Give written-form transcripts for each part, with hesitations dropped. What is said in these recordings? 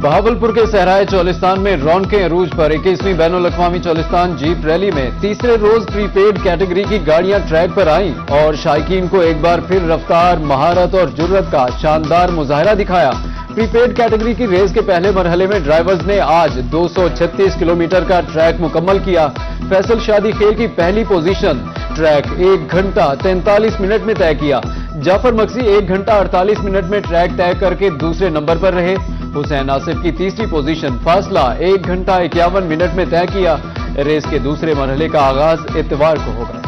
बहावलपुर के सहराए चौलिस्तान में रौनकें अरूज पर 21वीं बैनुल-अक़वामी चौलिस्तान जीप रैली में तीसरे रोज प्रीपेड कैटेगरी की गाड़ियां ट्रैक पर आईं और शायकीन को एक बार फिर रफ्तार, महारत और जुर्रत का शानदार मुजाहरा दिखाया। प्रीपेड कैटेगरी की रेस के पहले मरहले में ड्राइवर्स ने आज 236 किलोमीटर का ट्रैक मुकम्मल किया। फैसल शादी खेल की पहली पोजीशन ट्रैक 1 घंटा 43 मिनट में तय किया। जाफर मक्सी 1 घंटा 48 मिनट में ट्रैक तय करके दूसरे नंबर पर रहे। हुसैन आसिफ की तीसरी पोजीशन फासला 1 घंटा 51 मिनट में तय किया। रेस के दूसरे मरहले का आगाज इतवार को होगा।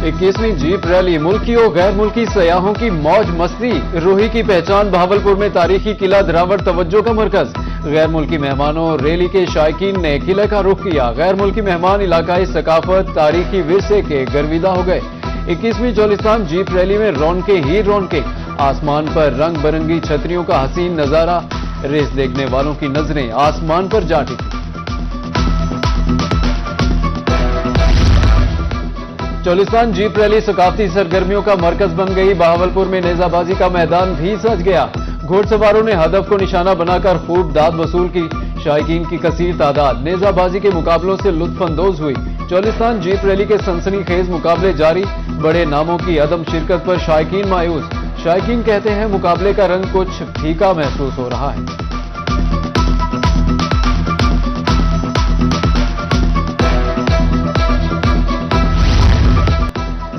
इक्कीसवीं जीप रैली मुल्की और गैर मुल्की सयाहों की मौज मस्ती। रूही की पहचान बहावलपुर में तारीखी किला दरावड़ तवज्जो का मरकज। गैर मुल्की मेहमानों रैली के शायकीन ने किले का रुख किया। गैर मुल्की मेहमान इलाकाई सकाफत, तारीखी विरसे के गर्विदा हो गए। 21वीं चौलिस्तान जीप रैली में रौनकें ही रौनकें। आसमान पर रंग बिरंगी छतरियों का हसीन नजारा। रेस देखने वालों की नजरें आसमान पर जा टिकी। चौलिस्तान जीप रैली सकाफती सरगर्मियों का मरकज बन गई। बहावलपुर में नेजाबाजी का मैदान भी सज गया। घोड़सवारों ने हदफ को निशाना बनाकर खूब दाद वसूल की। शायकीन की कसीर तादाद नेजाबाजी के मुकाबलों से लुत्फानंदोज हुई। चौलिस्तान जीप रैली के सनसनीखेज मुकाबले जारी। बड़े नामों की अदम शिरकत पर शायकीन मायूस। शायकीन कहते हैं मुकाबले का रंग कुछ फीका महसूस हो रहा है।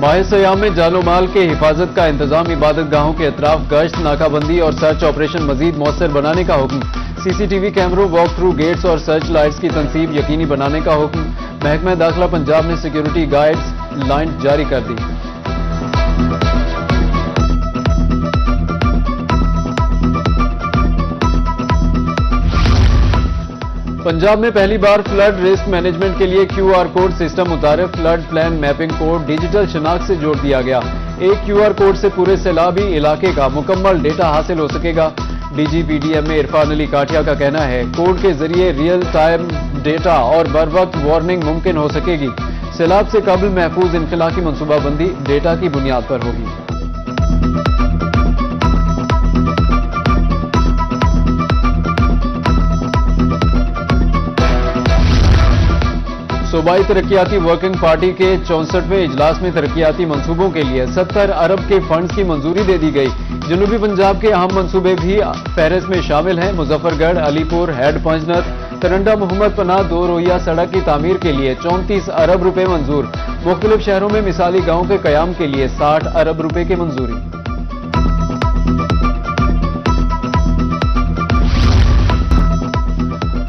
माह सयाम में जानो माल के हिफाजत का इंतजाम, इबादत गाहों के अतराफ गश्त, नाकाबंदी और सर्च ऑपरेशन मजीद मौसर बनाने का हुक्म। सीसीटीवी कैमरों, वॉक थ्रू गेट्स और सर्च लाइट्स की तनसीब यकीनी बनाने का हुक्म। महकमा दाखिला पंजाब ने सिक्योरिटी गाइड्स लाइन जारी कर दी। पंजाब में पहली बार फ्लड रिस्क मैनेजमेंट के लिए QR कोड सिस्टम मुतारिफ। Flood plan mapping code digital शनाख्त से जोड़ दिया गया। एक QR कोड से पूरे सैलाबी इलाके का मुकम्मल डेटा हासिल हो सकेगा। DGPDM में इरफान अली काठिया का कहना है कोड के जरिए रियल टाइम डेटा और बर वक्त वार्निंग मुमकिन हो सकेगी। सैलाब से कबल महफूज इनखला की मनसूबाबंदी डेटा की बुनियाद पर होगी। सूबाई तरक्याती वर्किंग पार्टी के 64वें इजलास में तरक्याती मंसूबों के लिए 70 अरब के फंड्स की मंजूरी दे दी गई। जनूबी पंजाब के अहम मंसूबे भी फहरिस्त में शामिल हैं। मुजफ्फरगढ़, अलीपुर, हेड पंजनत, तरंडा मोहम्मद पनाह 2 रोइया सड़क की तामीर के लिए 34 अरब रुपए मंजूर। मुख्तलिफ शहरों में मिसाली गांवों के कयाम के लिए 60 अरब रुपए की मंजूरी।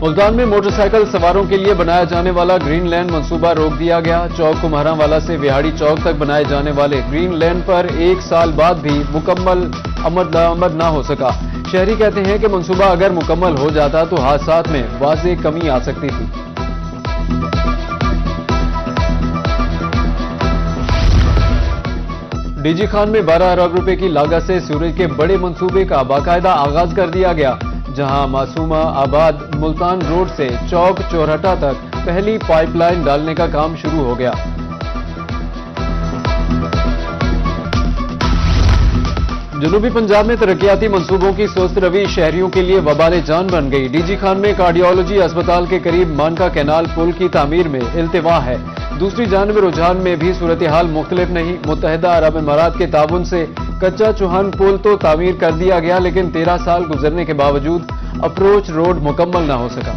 मुल्तान में मोटरसाइकिल सवारों के लिए बनाया जाने वाला ग्रीन लैंड मंसूबा रोक दिया गया। चौक कुम्हारावाला से विहाड़ी चौक तक बनाए जाने वाले ग्रीन लैंड पर 1 साल बाद भी मुकम्मल अमल न हो सका। शहरी कहते हैं कि मंसूबा अगर मुकम्मल हो जाता तो हादसात में वाज़ेह कमी आ सकती थी। डीजी खान में 12 अरब रुपए की लागत से सूरज के बड़े मंसूबे का बाकायदा आगाज कर दिया गया, जहां मासूमा आबाद मुल्तान रोड से चौक चौराहा तक पहली पाइपलाइन डालने का काम शुरू हो गया। जनूबी पंजाब में तरक्याती मंसूबों की सुस्त रवि शहरियों के लिए वबाले जान बन गई। डीजी खान में कार्डियोलॉजी अस्पताल के करीब मानका कैनाल पुल की तामीर में इल्तिवा है। दूसरी जानब रुझान में भी सूरत हाल मुख्तलिफ नहीं। मुत्तहिदा अरब इमारात के ताउन से कच्चा चौहान पुल तो तामीर कर दिया गया, लेकिन 13 साल गुजरने के बावजूद अप्रोच रोड मुकम्मल न हो सका।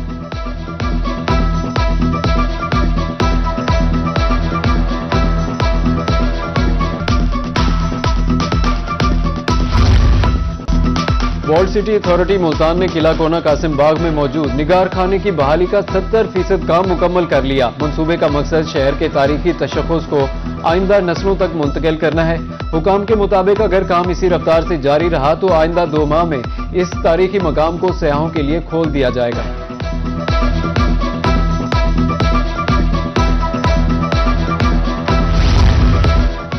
वॉल्ड सिटी अथॉरिटी मुल्तान ने किला कोना कासिम बाग में मौजूद निगार खाने की बहाली का 70% काम मुकम्मल कर लिया। मंसूबे का मकसद शहर के तारीखी तशख्खुस को आइंदा नस्लों तक मुंतकिल करना है। हुकाम के मुताबिक अगर काम इसी रफ्तार से जारी रहा तो आइंदा 2 माह में इस तारीखी मकाम को सयाहों के लिए खोल दिया जाएगा।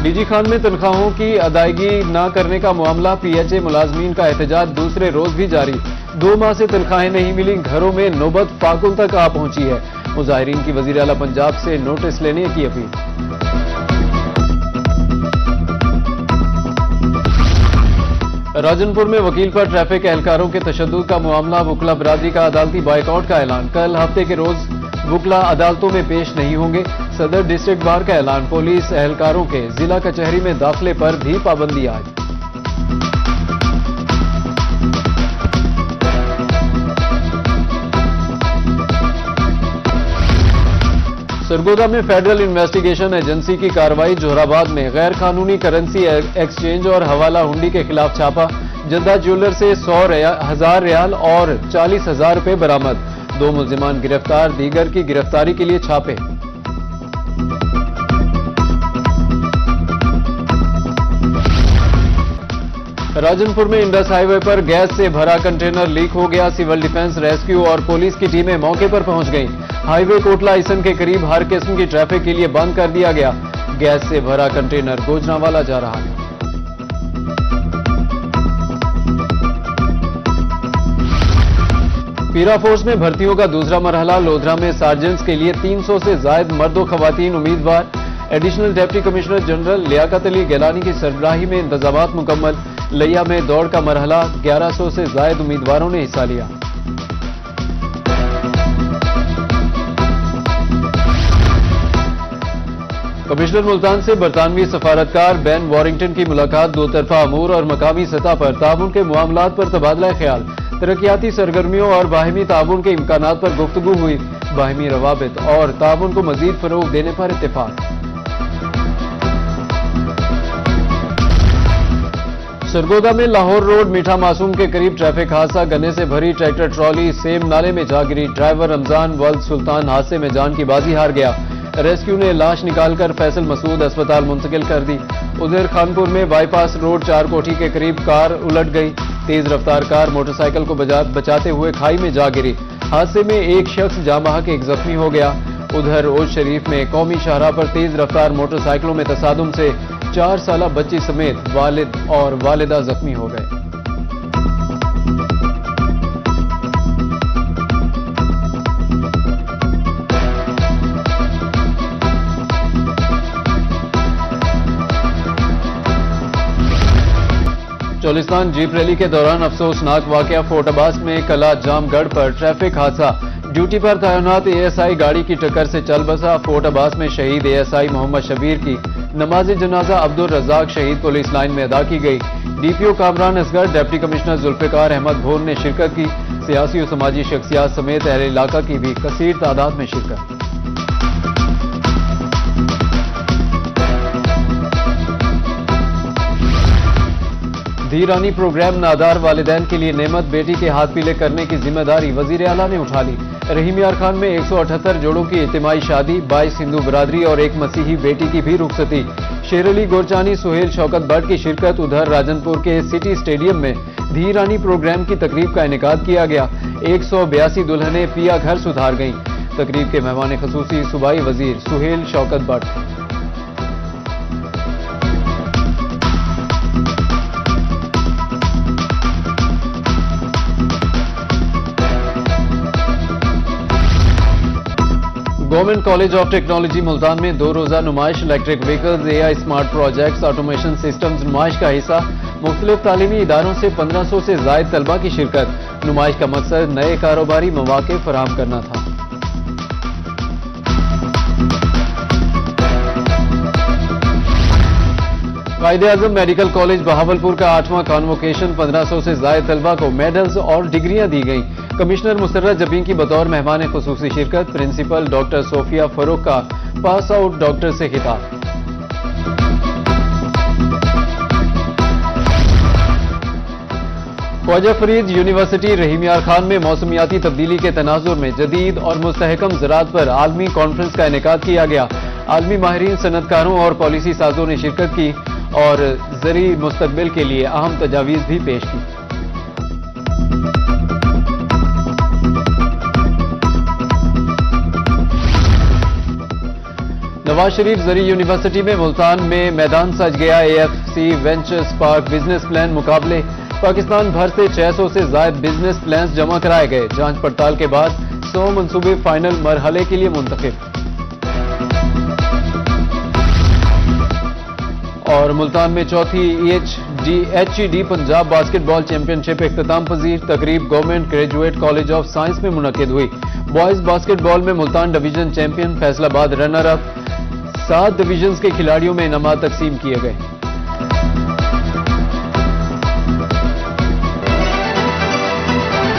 डीजी खान में तनख्वाहों की अदायगी न करने का मामला, PHA मुलाजमीन का एहतजाज दूसरे रोज भी जारी। 2 माह से तनख्वाहें नहीं मिली, घरों में नौबत फाकुल तक आ पहुंची है। मुजाहिरीन की वजीर आला पंजाब से नोटिस लेने की अपील। राजनपुर में वकील पर ट्रैफिक एहलकारों के तशद्दुद का मामला, वुकला बरादरी का अदालती बाइकआउट का ऐलान। कल हफ्ते के रोज वुकला अदालतों में पेश नहीं होंगे। सदर डिस्ट्रिक्ट बार का ऐलान। पुलिस एहलकारों के जिला कचहरी में दाखिले पर भी पाबंदी आयद। सरगोदा में फेडरल इन्वेस्टिगेशन एजेंसी की कार्रवाई। जोहराबाद में गैर कानूनी करेंसी एक्सचेंज और हवाला हुंडी के खिलाफ छापा। जद्दा ज्वेलर से 100,000 रियाल और 40,000 रुपए बरामद। 2 मुल्जिमान गिरफ्तार। दीगर की गिरफ्तारी के लिए छापे। राजनपुर में इंडस हाईवे पर गैस से भरा कंटेनर लीक हो गया। सिविल डिफेंस, रेस्क्यू और पुलिस की टीमें मौके पर पहुंच गईं। हाईवे कोटला ईसन के करीब हर किस्म की ट्रैफिक के लिए बंद कर दिया गया। गैस से भरा कंटेनर गोजरावाला जा रहा है। पीरा फोर्स में भर्तियों का दूसरा मरहला। लोधरा में सार्जेंट्स के लिए 300 से ज्यादा मर्द व खवातीन उम्मीदवार। Additional deputy commissioner general Liaquat Ali Gilani की सरबराही में इंतजामात मुकम्मल। लिया में दौड़ का मरहला। 1100 से ज्यादा उम्मीदवारों ने हिस्सा लिया। कमिश्नर मुल्तान से बरतानवी सफारतकार बेन वॉरिंगटन की मुलाकात। दो तरफा अमूर और मकामी सतह पर ताउन के मामलात पर तबादला ख्याल। तरक्याती सरगर्मियों और बाहिमी ताउन के इम्कानात पर गुफ्तगू हुई। बाहिमी रवाबित और ताउन को मजीद फरोग देने पर इत्तेफाक। सरगोदा में लाहौर रोड मीठा मासूम के करीब ट्रैफिक हादसा। गन्ने से भरी ट्रैक्टर ट्रॉली सेम नाले में जा गिरी। ड्राइवर रमजान वल्द सुल्तान हादसे में जान की बाजी हार गया। रेस्क्यू ने लाश निकालकर फैसल मसूद अस्पताल मुंतकिल कर दी। उधर खानपुर में बाईपास रोड 4 कोठी के करीब कार उलट गई। तेज रफ्तार कार मोटरसाइकिल को बचाते हुए खाई में जा गिरी। हादसे में एक शख्स जाँ बहक एक जख्मी हो गया। उधर ओज शरीफ में कौमी शाहराह पर तेज रफ्तार मोटरसाइकिलों में तसादुम से 4 साला बच्ची समेत वालिद और वालिदा जख्मी हो गए। चोलिस्तान जीप रैली के दौरान अफसोसनाक वाकया। फोर्ट अब्बास में कला जामगढ़ पर ट्रैफिक हादसा। ड्यूटी पर तैनात एएसआई गाड़ी की टक्कर से चल बसा। फोर्ट अब्बास में शहीद एएसआई मोहम्मद शबीर की नमाज जनाजा अब्दुल रजाक शहीद पुलिस लाइन में अदा की गई। DPO Kamran Asghar, deputy commissioner Zulfiqar Ahmed Bhor ने शिरकत की। सियासी और समाजी शख्सियात समेत अहले इलाका की भी कसीर तादाद में शिरकत। धीरानी प्रोग्राम नादार वालिदैन के लिए नेमत। बेटी के हाथ पीले करने की जिम्मेदारी वजीर आला ने उठा ली। रहीम यार खान में 178 जोड़ों की इज्तिमाई शादी। 22 हिंदू बरादरी और एक मसीही बेटी की भी रुखसती। शेर अली गोरचानी, सुहेल शौकत भट्ट की शिरकत। उधर राजनपुर के सिटी स्टेडियम में धीरानी प्रोग्राम की तकरीब का इनेकाद किया गया। 182 दुल्हनें पिया घर सुधार गईं। तकरीब के मेहमान खसूसी सूबाई वजीर Suhail Shaukat Bhatt. Government college of technology Multan में 2 रोजा नुमाइश। Electric vehicles, AI smart projects, automation systems नुमाइश का हिस्सा। मुख्तलिफ तालीमी इदारों से 1500 से ज्यादा तलबा की शिरकत। नुमाइश का मकसद नए कारोबारी मौके फराहम करना था। कायदे-आज़म मेडिकल कॉलेज बहावलपुर का 8वां कॉन्वोकेशन। 1500 से ज्यादा तलबा को मेडल्स और डिग्रियां दी गईं। कमिश्नर मुसर्रत जबीन की बतौर मेहमान खुसूसी शिरकत। प्रिंसिपल डॉक्टर सोफिया फरूक का पास आउट डॉक्टर से खिताब। ख्वाजा फरीद यूनिवर्सिटी रहीम यार खान में मौसमियाती तब्दीली के तनाजुर में जदीद और मुस्तहकम ज़राअत पर आलमी कॉन्फ्रेंस का इनेकाद किया गया। आलमी माहिरीन, सनतकारों और पॉलिसी साजों ने शिरकत की और ज़री मुस्तकबिल के लिए अहम तजावीज़ भी पेश की। नवाज शरीफ ज़री यूनिवर्सिटी में मुल्तान में मैदान सज गया। AFC venture spark business plan मुकाबले। पाकिस्तान भर से 600 से ज्यादा बिजनेस प्लान्स जमा कराए गए। जांच पड़ताल के बाद 100 मंसूबे फाइनल मरहले के लिए मुंतखब। और मुल्तान में चौथी HED पंजाब बास्केटबॉल चैंपियनशिप इख्तिताम पजीर तकरीब government graduate college of science में मुनक्किद हुई। बॉयज बास्केटबॉल में Multan division champion, Faisalabad runner up, 7 division के खिलाड़ियों में इनामात तकसीम किए गए।